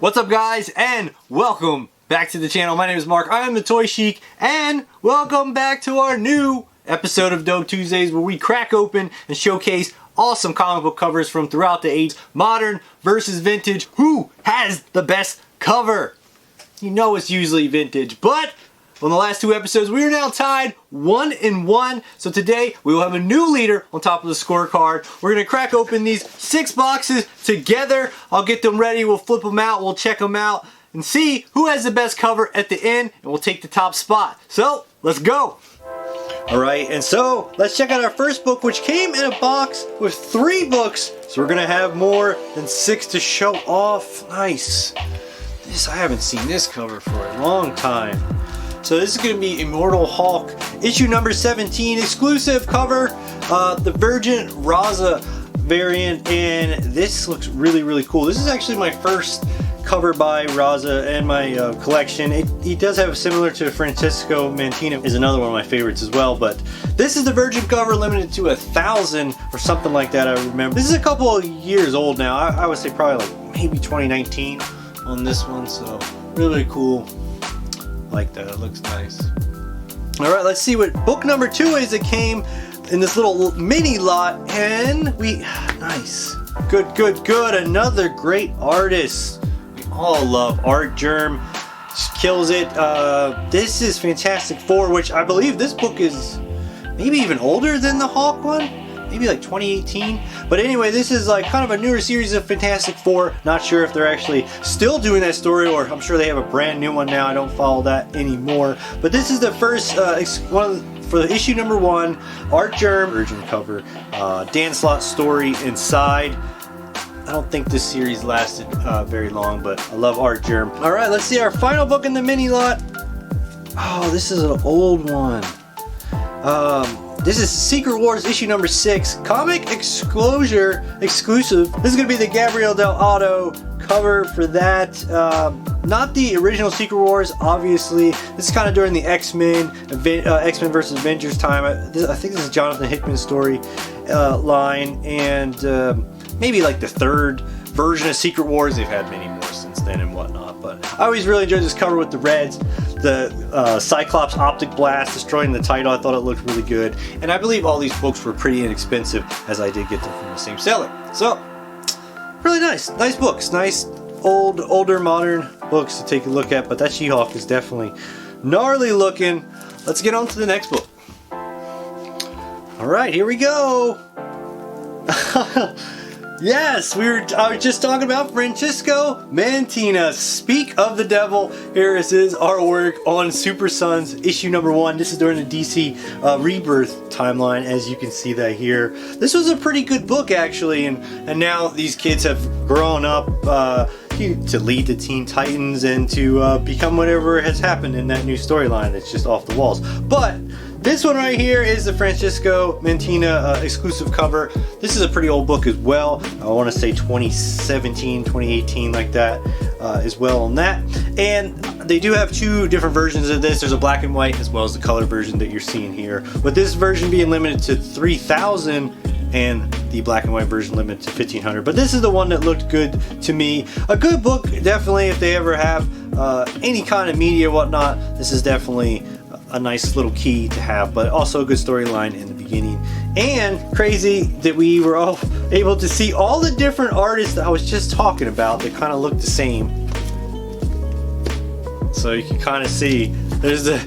What's up, guys, and welcome back to the channel. My name is Mark. I am the Toy Sheik, and welcome back to our new episode of Dope Tuesdays, where we crack open and showcase awesome comic book covers from throughout the ages. Modern versus vintage. Who has the best cover? You know it's usually vintage, but on the last two episodes, we are now tied 1-1. So today, we will have a new leader on top of the scorecard. We're going to crack open these 6 boxes together. I'll get them ready. We'll flip them out. We'll check them out and see who has the best cover at the end, and we'll take the top spot. So, let's go. All right, and so let's check out our first book, which came in a box with 3 books. So we're going to have more than 6 to show off. Nice. I haven't seen this cover for a long time. So this is going to be Immortal Hulk, issue number 17, exclusive cover, the Virgin Raza variant, and this looks really, really cool. This is actually my first cover by Raza in my collection. He does have, similar to Francisco Mantina, is another one of my favorites as well, but this is the Virgin cover, limited to 1,000 or something like that, I remember. This is a couple of years old now. I would say probably like maybe 2019 on this one, so really cool. Like that, it looks nice. All right, let's see what book number 2 is. It came in this little mini lot, and nice, good. Another great artist. We all love Art Germ. Just kills it. This is Fantastic Four, which I believe this book is maybe even older than the Hulk one. Maybe like 2018. But anyway, this is like kind of a newer series of Fantastic Four. Not sure if they're actually still doing that story, or I'm sure they have a brand new one now. I don't follow that anymore. But this is the first one for the issue number 1. Art Germ, Virgin cover, Dan Slott story inside. I don't think this series lasted very long, but I love Art Germ. All right, let's see our final book in the mini lot. Oh, this is an old one. This is Secret Wars issue number 6, comic exclusive. This is going to be the Gabriel Del Auto cover for that. Not the original Secret Wars, obviously. This is kind of during the X-Men versus Avengers time. I think this is Jonathan Hickman's story line, and maybe like the 3rd version of Secret Wars. They've had many more since then and whatnot, but I always really enjoyed this cover with the reds. The Cyclops optic blast destroying the title. I thought it looked really good, and I believe all these books were pretty inexpensive, as I did get them from the same seller. So really nice books, nice older modern books to take a look at. But that She-Hulk is definitely gnarly looking. Let's get on to the next book. All right, here we go. Yes, I was just talking about Francisco Mantina. Speak of the devil. Here is his artwork on Super Sons issue number 1. This is during the DC Rebirth timeline, as you can see that here. This was a pretty good book, actually, and now these kids have grown up to lead the Teen Titans and to become whatever has happened in that new storyline that's just off the walls. But this one right here is the Francisco Mantina exclusive cover. This is a pretty old book as well. I want to say 2017, 2018, like that as well on that. And they do have 2 different versions of this. There's a black and white as well as the color version that you're seeing here. With this version being limited to 3,000 and the black and white version limited to 1,500. But this is the one that looked good to me. A good book, definitely, if they ever have any kind of media, whatnot. This is definitely a nice little key to have, but also a good storyline in the beginning. And crazy that we were all able to see all the different artists that I was just talking about that kind of look the same. So you can kind of see there's the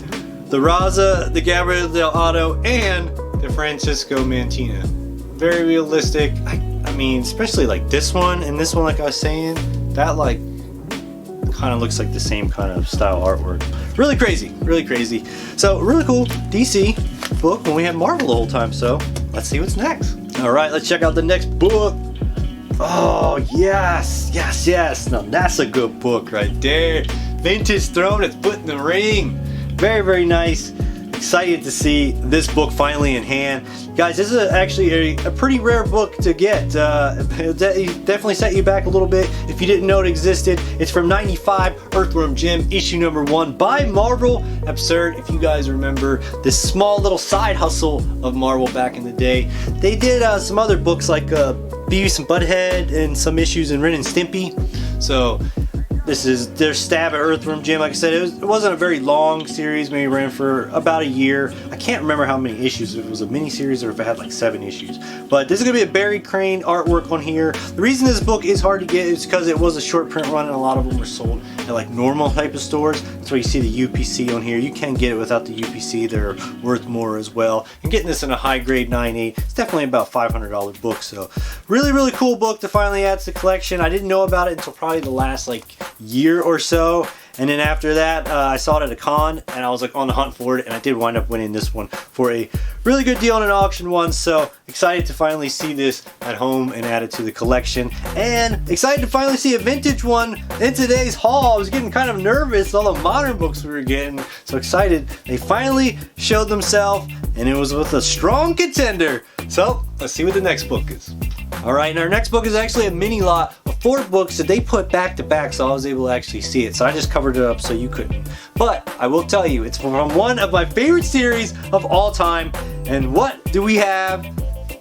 Raza, the Gabriel Del Auto, and the Francisco Mantina. Very realistic. I mean, especially like this one and this one, like I was saying, that like kind of looks like the same kind of style artwork. Really crazy. So really cool DC book when we had Marvel the whole time. So let's see what's next. All right, let's check out the next book. Oh yes. Now that's a good book right there. Vintage Throne, it's put in the ring. Very nice. Excited to see this book finally in hand. Guys, this is actually a pretty rare book to get. It definitely set you back a little bit if you didn't know it existed. It's from '95, Earthworm Jim, issue number 1 by Marvel. Absurd, if you guys remember this small little side hustle of Marvel back in the day. They did some other books like Beavis and Butthead and some issues in Ren and Stimpy. So this is their stab at Earthworm Jim. Like I said, it wasn't a very long series. Maybe ran for about a year. I can't remember how many issues. If it was a mini series or if it had like 7 issues. But this is gonna be a Barry Crane artwork on here. The reason this book is hard to get is because it was a short print run and a lot of them were sold at like normal type of stores. That's why you see the UPC on here. You can get it without the UPC. They're worth more as well. And getting this in a high grade 9.8, it's definitely about $500 book. So really cool book to finally add to the collection. I didn't know about it until probably the last like year or so, and then after that I saw it at a con and I was like on the hunt for it, and I did wind up winning this one for a really good deal on an auction one. So excited to finally see this at home and add it to the collection, and excited to finally see a vintage one in today's haul. I was getting kind of nervous, all the modern books we were getting, so excited they finally showed themselves, and it was with a strong contender. So let's see what the next book is. Alright, and our next book is actually a mini lot of 4 books that they put back to back, so I was able to actually see it. So I just covered it up so you couldn't. But I will tell you, it's from one of my favorite series of all time. And what do we have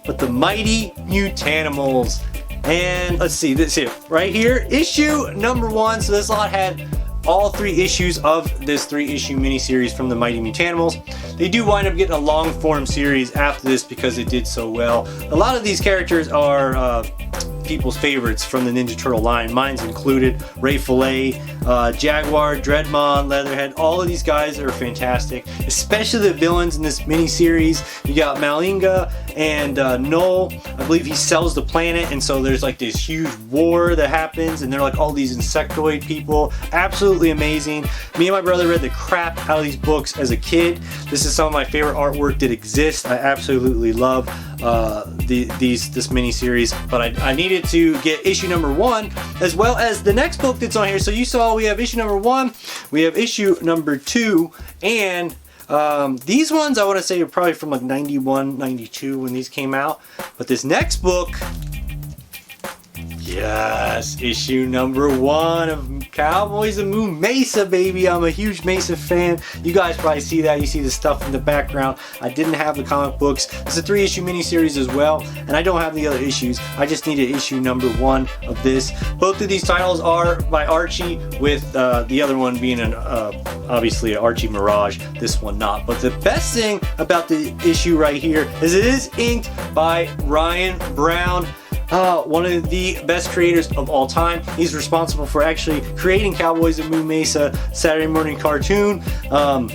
but the Mighty Mutanimals? And let's see, this here, right here, issue number 1. So this lot had all 3 issues of this 3-issue miniseries from the Mighty Mutanimals. They do wind up getting a long form series after this because it did so well. A lot of these characters are people's favorites from the Ninja Turtle line. Mine's included. Ray Fillet, Jaguar, Dreadmon, Leatherhead. All of these guys are fantastic, especially the villains in this mini-series. You got Malinga and Null. I believe he sells the planet, and so there's like this huge war that happens, and they're like all these insectoid people. Absolutely amazing. Me and my brother read the crap out of these books as a kid. This is some of my favorite artwork that exists. I absolutely love this mini-series, but I needed to get issue number 1 as well as the next book that's on here. So you saw we have issue number 1, we have issue number 2, and these ones I want to say are probably from like 91, 92 when these came out. But this next book, yes, issue number 1 of Cowboys of Moo Mesa, baby. I'm a huge Mesa fan. You guys probably see that. You see the stuff in the background. I didn't have the comic books. It's a 3-issue miniseries as well, and I don't have the other issues. I just needed issue number 1 of this. Both of these titles are by Archie, with the other one being an obviously an Archie Mirage, this one not. But the best thing about the issue right here is it is inked by Ryan Brown. One of the best creators of all time. He's responsible for actually creating Cowboys of Moo Mesa Saturday morning cartoon.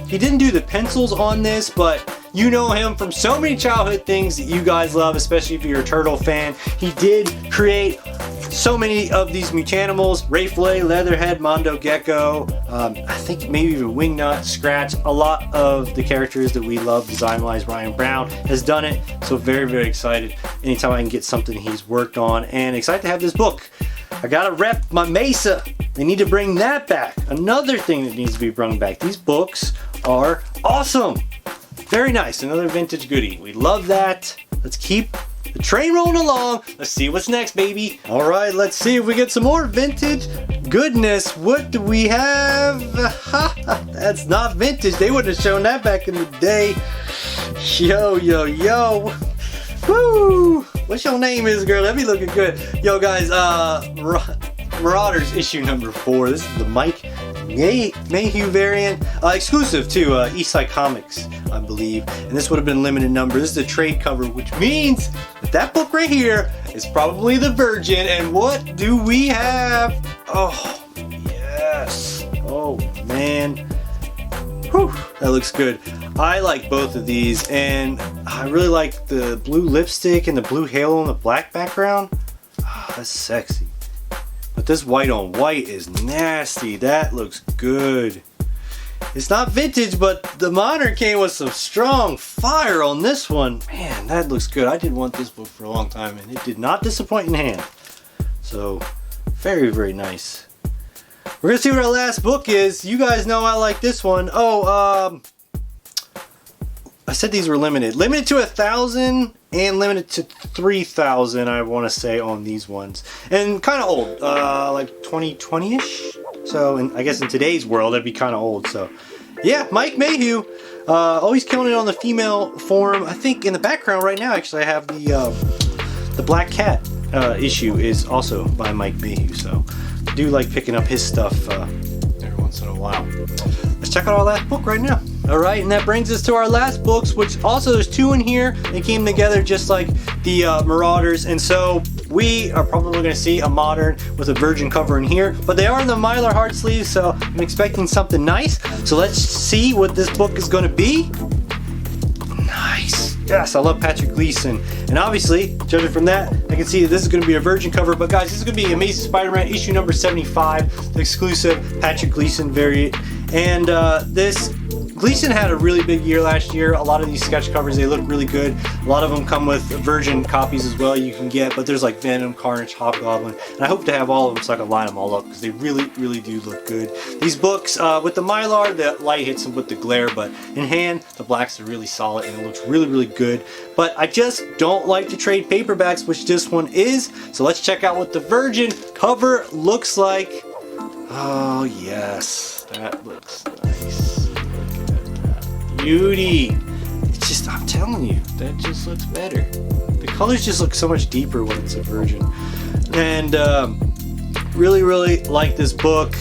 He didn't do the pencils on this, but you know him from so many childhood things that you guys love, especially if you're a Turtle fan. He did create so many of these Mutanimals: Ray Fillet, Leatherhead, Mondo Gecko, I think maybe even Wingnut, Scratch. A lot of the characters that we love design-wise, Ryan Brown has done it. So very excited anytime I can get something he's worked on, and excited to have this book. I gotta rep my Mesa. They need to bring that back. Another thing that needs to be brought back. These books are awesome. Very nice. Another vintage goodie. We love that. Let's keep the train rolling along. Let's see what's next, baby. All right, let's see if we get some more vintage goodness. What do we have? That's not vintage. They wouldn't have shown that back in the day. Yo. Woo! What's your name is, girl? That be looking good. Yo, guys, Marauders issue number 4. This is the Mike Mayhew variant, exclusive to Eastside Comics, I believe. And this would have been limited number. This is a trade cover, which means that book right here is probably the Virgin. And what do we have? Oh, yes. Oh, man. Whew, that looks good. I like both of these, and I really like the blue lipstick and the blue halo on the black background. Oh, that's sexy. But this white on white is nasty. That looks good. It's not vintage, but the modern came with some strong fire on this one. Man, that looks good. I did want this book for a long time, and it did not disappoint in hand. So, very nice. We're gonna see what our last book is. You guys know I like this one. Oh, I said these were limited. Limited to 1,000 and limited to 3,000, I want to say, on these ones. And kind of old, like 2020-ish. So I guess in today's world, that'd be kind of old. So yeah, Mike Mayhew, always killing it on the female form. I think in the background right now, actually, I have the black cat. issue is also by Mike Mayhew, so I do like picking up his stuff every once in a while. Let's check out our last book right now. Alright, and that brings us to our last books, which also there's two in here. They came together just like the Marauders, and so we are probably going to see a modern with a virgin cover in here, but they are in the Mylar hard sleeves, so I'm expecting something nice. So let's see what this book is going to be. Nice. Yes, I love Patrick Gleason, and obviously, judging from that, I can see that this is going to be a virgin cover. But guys, this is going to be Amazing Spider-Man issue number 75, the exclusive Patrick Gleason variant. And this Gleason had a really big year last year. A lot of these sketch covers, they look really good. A lot of them come with virgin copies as well you can get, but there's like Venom, Carnage, Hobgoblin, and I hope to have all of them so I can line them all up because they really, really do look good. These books, with the Mylar, the light hits them with the glare, but in hand, the blacks are really solid and it looks really, really good. But I just don't like to trade paperbacks, which this one is. So let's check out what the virgin cover looks like. Oh yes, that looks nice. Beauty. It's just, I'm telling you, that just looks better. The colors just look so much deeper when it's a virgin. And really, really like this book.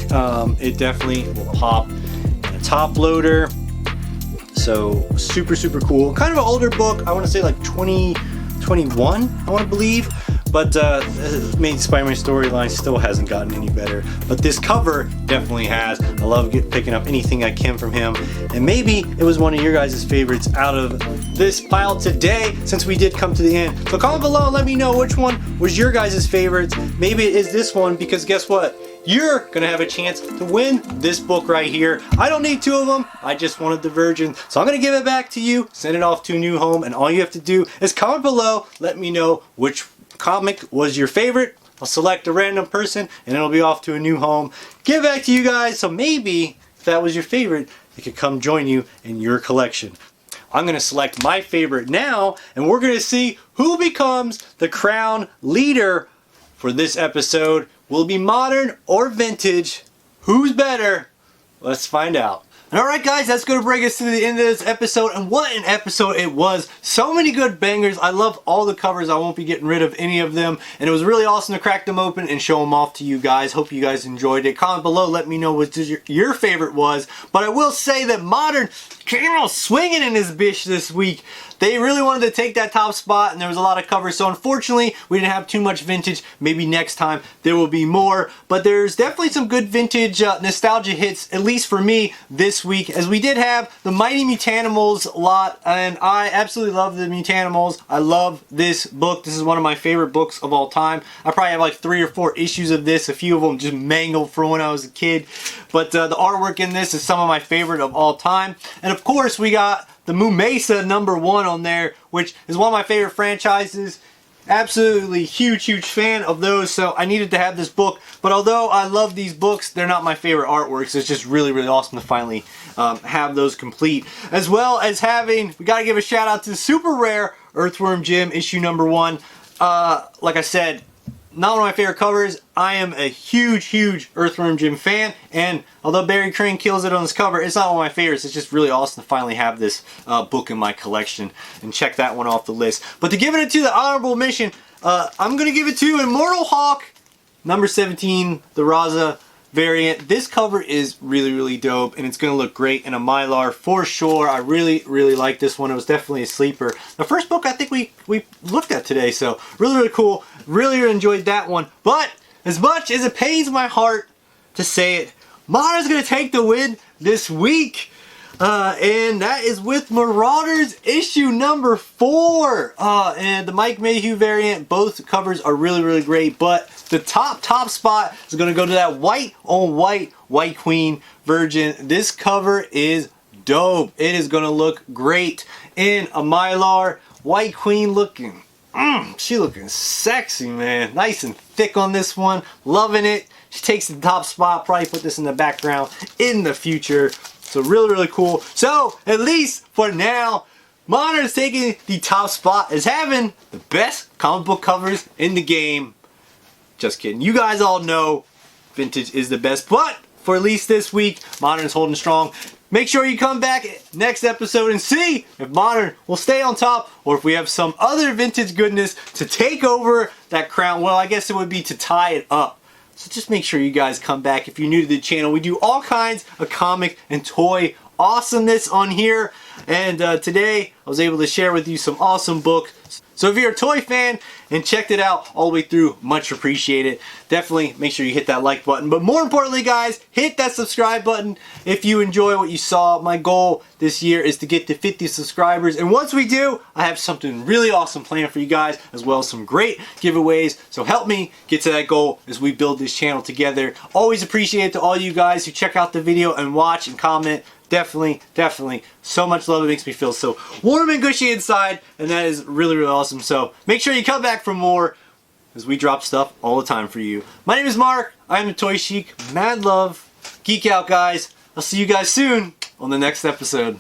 It definitely will pop in a top loader. So super, super cool. Kind of an older book. I want to say like 2021, I want to believe. But Amazing Spider-Man storyline still hasn't gotten any better. But this cover definitely has. I love picking up anything I can from him. And maybe it was one of your guys' favorites out of this pile today, since we did come to the end. So comment below and let me know which one was your guys' favorites. Maybe it is this one, because guess what? You're gonna have a chance to win this book right here. I don't need two of them. I just wanted the virgin. So I'm gonna give it back to you, send it off to a new home, and all you have to do is comment below, let me know which comic was your favorite. I'll select a random person and it'll be off to a new home. Give it back to you guys, so maybe if that was your favorite, it could come join you in your collection. I'm gonna select my favorite now, and we're gonna see who becomes the crown leader for this episode. Will it be modern or vintage? Who's better? Let's find out. Alright guys, that's going to bring us to the end of this episode, and what an episode it was. So many good bangers. I love all the covers. I won't be getting rid of any of them, and it was really awesome to crack them open and show them off to you guys. Hope you guys enjoyed it. Comment below, let me know what your favorite was. But I will say that Modern came out swinging in this bitch this week. They really wanted to take that top spot, and there was a lot of covers, so unfortunately we didn't have too much vintage. Maybe next time there will be more, but there's definitely some good vintage nostalgia hits, at least for me this week, as we did have the Mighty Mutanimals lot, and I absolutely love the Mutanimals. I love this book. This is one of my favorite books of all time. I probably have like 3 or 4 issues of this, a few of them just mangled from when I was a kid, but the artwork in this is some of my favorite of all time. And of course we got the Moo Mesa #1 on there, which is one of my favorite franchises. Absolutely huge fan of those, so I needed to have this book. But although I love these books, they're not my favorite artworks. It's just really, really awesome to finally have those complete. As well as having, we got to give a shout out to the super rare Earthworm Jim issue #1. Like I said, not one of my favorite covers. I am a huge Earthworm Jim fan, and although Barry Crane kills it on this cover, it's not one of my favorites. It's just really awesome to finally have this book in my collection, and check that one off the list. But to give it to the honorable mention, I'm going to give it to Immortal Hawk #17, the Raza variant. This cover is really dope, and it's going to look great in a Mylar for sure. I really like this one. It was definitely a sleeper. The first book I think we looked at today, so really cool. Really enjoyed that one. But as much as it pains my heart to say it, Modern's going to take the win this week. And that is with Marauders issue #4. And the Mike Mayhew variant, both covers are really great, but the top spot is going to go to that white on white White Queen Virgin. This cover is dope. It is going to look great in a Mylar. White Queen looking, she looking sexy, man. Nice and thick on this one. Loving it. She takes the top spot. Probably put this in the background in the future. So really cool. So at least for now, Modern is taking the top spot as having the best comic book covers in the game. Just kidding. You guys all know vintage is the best, but for at least this week, Modern is holding strong. make sure you come back next episode and see if modern will stay on top or if we have some other vintage goodness to take over that crown. Well, I guess it would be to tie it up. So just make sure you guys come back if you're new to the channel. We do all kinds of comic and toy awesomeness on here. And today I was able to share with you some awesome books. So if you're a toy fan and checked it out all the way through, much appreciated. Definitely make sure you hit that like button. But more importantly, guys, hit that subscribe button if you enjoy what you saw. My goal this year is to get to 50 subscribers. And once we do, I have something really awesome planned for you guys, as well as some great giveaways. So help me get to that goal as we build this channel together. Always appreciate it to all you guys who check out the video and watch and comment. Definitely so much love. It makes me feel so warm and gushy inside, and that is really awesome. So make sure you come back for more as we drop stuff all the time for you. My name is Mark. I am the Toy Chic. Mad love. Geek out, guys. I'll see you guys soon on the next episode.